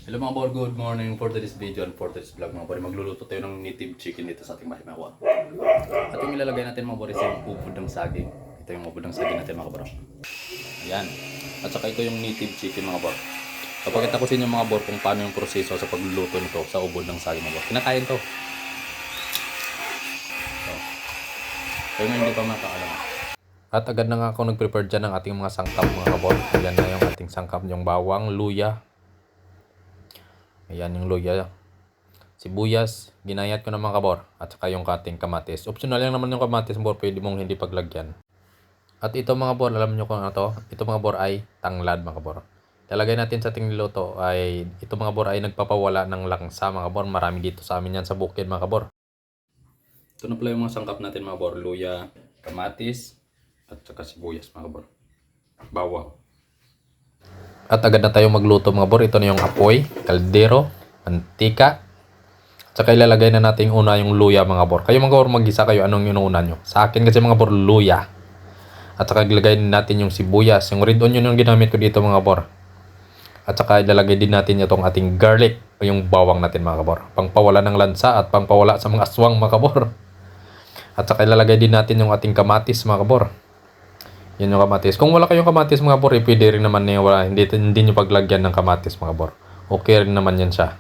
Hello mga bor, good morning for today's video and for today's vlog mga bor. Magluluto tayo ng native chicken dito sa ating bahay mga bor. At yung ilalagay natin mga bor is yung ubod ng saging. Ito yung ubod ng saging natin mga bor. Ayan. At saka ito yung native chicken mga bor. Papakita ko sa inyo mga bor kung paano yung proseso sa pagluluto nito sa ubod ng saging mga bor. Kinakain to. So, kaya nga hindi pa makakalam. At agad na nga ako nag-prepare dyan ng ating mga sangkap mga kabor. Ayan na yung ating sangkap, yung bawang, luya. Ayan yung luya. Sibuyas, ginayat ko ng mga kabor. At saka yung ating kamatis. Optional lang naman yung kamatis bor, pwede mong hindi paglagyan. At ito mga bor, alam nyo kung ano to? Ito mga bor ay tanglad mga bor. Lalagay natin sa ating niluto ay, ito mga bor ay nagpapawala ng langsa mga bor. Marami dito sa amin yan sa bukid mga kabor. Ito na pala yung mga sangkap natin mga bor. Luya, kamatis, at saka sibuyas mga bor. Bawang. At agad na tayo magluto mga bor. Ito na yung apoy, kaldero, mantika. At saka ilalagay na natin una yung luya mga bor. Kayo mga bor mag-isa kayo anong inuuna nyo. Sa akin kasi mga bor luya. At saka ilalagay natin yung sibuyas. Yung red onion yung ginamit ko dito mga bor. At saka ilalagay din natin itong ating garlic o yung bawang natin mga bor. Pangpawala ng lansa at pangpawala sa mga aswang mga bor. At saka ilalagay din natin yung ating kamatis mga bor. Yan yung kamatis. Kung wala kayong kamatis mga bor, pwede rin naman na wala. Hindi nyo paglagyan ng kamatis mga bor. Okay rin naman yan siya.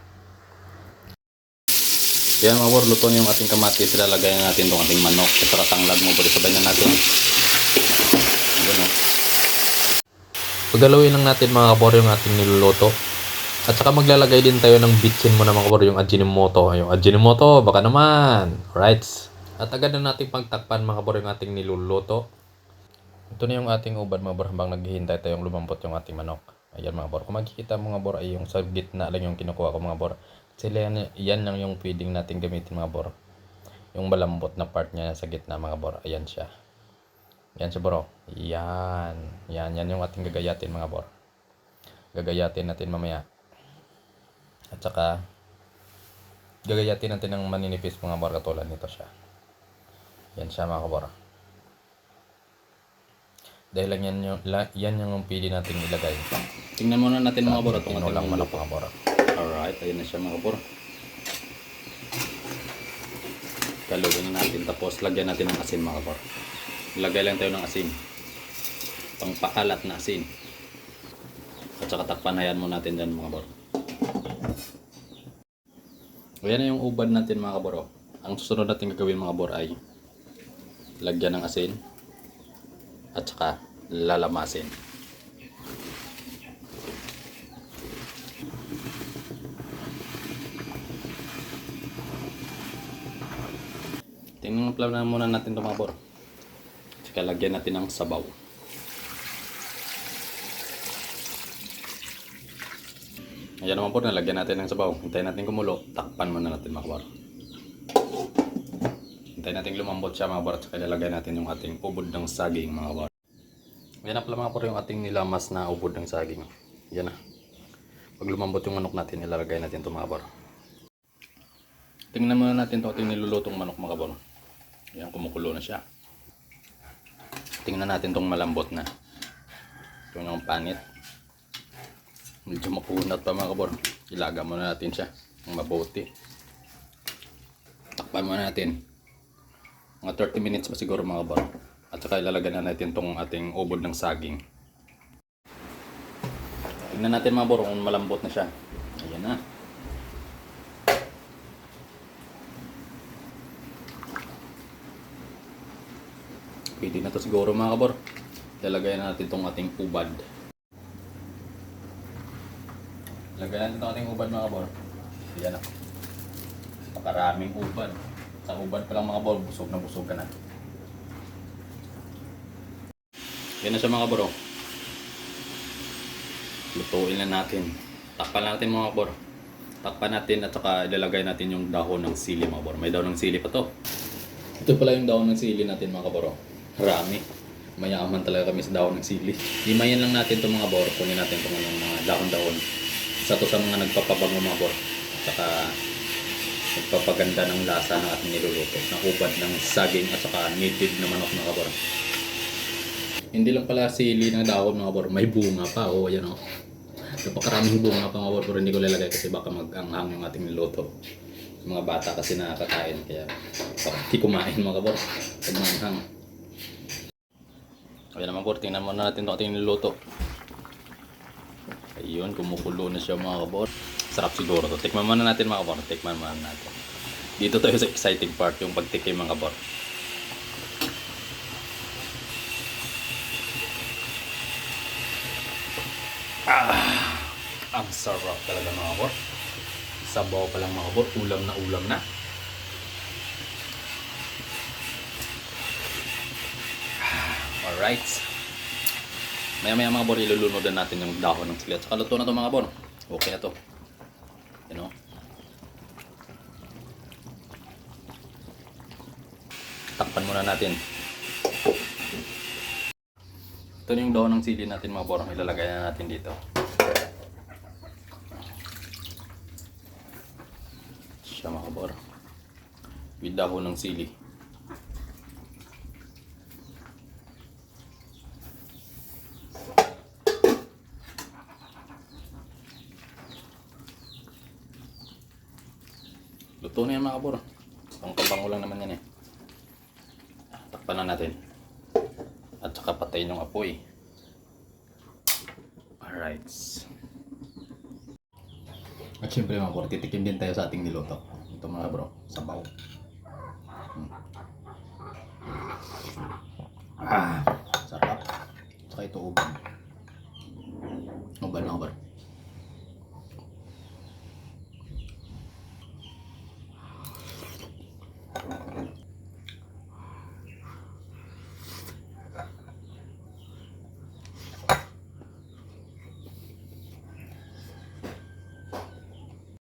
Yan mga bor, luto na yung ating kamatis. Ilalagay na natin itong ating manok. At saka tanglad mo bor. Sabay na natin. Ayan o. Pagalawin lang natin mga bor yung ating niluluto. At saka maglalagay din tayo ng bitsin mo na mga bor, yung Ajinomoto. Yung Ajinomoto, baka naman. Alright. At agad na natin pagtakpan mga bor yung ating niluluto. Ito na yung ating ubad mga bor habang naghihintay tayong lumampot yung ating manok. Ayan mga bor. Kung makikita mga bor ay yung sa gitna lang yung kinukuha ko mga bor. Kasi yan lang yung pwedeng natin gamitin mga bor. Yung malambot na part niya sa gitna mga bor. Ayan siya. Yan siya bro. Yan. Yan yung ating gagayatin mga bor. Gagayatin natin mamaya. At saka gagayatin natin ng maninipis mga bor katulad nito siya. Yan siya mga bor. Dahil lang yan yung pili natin ilagay. Tingnan muna natin mga bor itong ating lang manok mga bor. Alright, ayun na siya mga bor. Kalugin na natin tapos lagyan natin ng asin mga bor. Ilagay lang tayo ng asin. Pangpakalat na asin. At saka takpanayan mo natin dyan mga bor. Ayan na yung ubad natin mga bor. Ang susunod natin gagawin mga bor ay lagyan ng asin. At saka lalamasin. Tingnan na muna natin ito mga bor. At saka lagyan natin ng sabaw. Ayan naman po, nalagyan natin ng sabaw. Hintayin natin kumulo. Takpan muna natin mga bor. Hintayin natin lumambot siya mga bor. At saka ilalagay natin yung ating ubod ng saging mga bor. Yan na pala mga bor yung ating nilamas na ubod ng saging. Yan na. Pag lumambot yung manok natin, ilalagay natin ito mga bor. Tingnan muna natin ito ating nilulutong manok mga bor. Yan, kumukulo na siya. Tingnan natin itong malambot na. Ito yung panit. Medyo makunat pa mga bor. Ilaga muna natin siya ng mabuti. Takpan muna natin. Mga 30 minutes pa siguro mga bor. At saka ilalagay na natin itong ating ubod ng saging. Tingnan natin mga bor kung malambot na siya. Ayan na. Pwede na to siguro mga kabor. Ilalagay na natin itong ating ubad. Ilagay natin itong ating ubad mga kabor. Ayan na. Pakaraming ubad. Sa ubad pa lang mga kabor, busog ka na. Yan na siya mga bro. Lutuin na natin. Takpan natin mga bro. Takpan natin at saka ilalagay natin yung dahon ng sili mga bro. May dahon ng sili pa to. Ito pala yung dahon ng sili natin mga bro. Marami. Mayaman talaga kami sa dahon ng sili. Himayin lang natin itong mga bro. Kunin natin itong mga dahon-dahon. Isa to sa mga nagpapabango mga bro. At saka nagpapaganda ng lasa ng ating niluluto. Na ubad ng saging at saka native na manok mga bro. Hindi lang pala sili ng dahon mga bor, may bunga pa. Oh, ayan oh. Napakaraming bunga pa mga bor, pero hindi ko lalagay kasi baka mag-anghang yung ating niluto. Yung mga bata kasi nakakain, kaya parang di kumain mga bor. Pag manghang. Ayan naman bor, tingnan muna natin itong ating niluto. Ayun, kumukulo na siya mga kabor. Sarap siguro to. Tikman muna natin mga kabor. Tikman muna natin. Dito tayo sa exciting part, yung pagtikim mga kabor. Ang sarap talaga mga kabor. Sabaw pa lang mga kabor. Ulam na ulam na. Alright. Maya mga bor, ilulunod na natin yung dahon ng sili. At saka luto na to mga bor. Okay na to. You know? Takpan muna natin. Ito na yung dahon ng sili natin mga bor. Ilalagay na natin dito. Siya mga bor. With dahon ng sili. Luto na yan mga kabor. Pangkabango lang naman yan eh. Takpan na natin. At saka patayin yung apoy. Alright. At syempre mga kabor, titikim din tayo sa ating niluto. Ito mga bro, sabaw.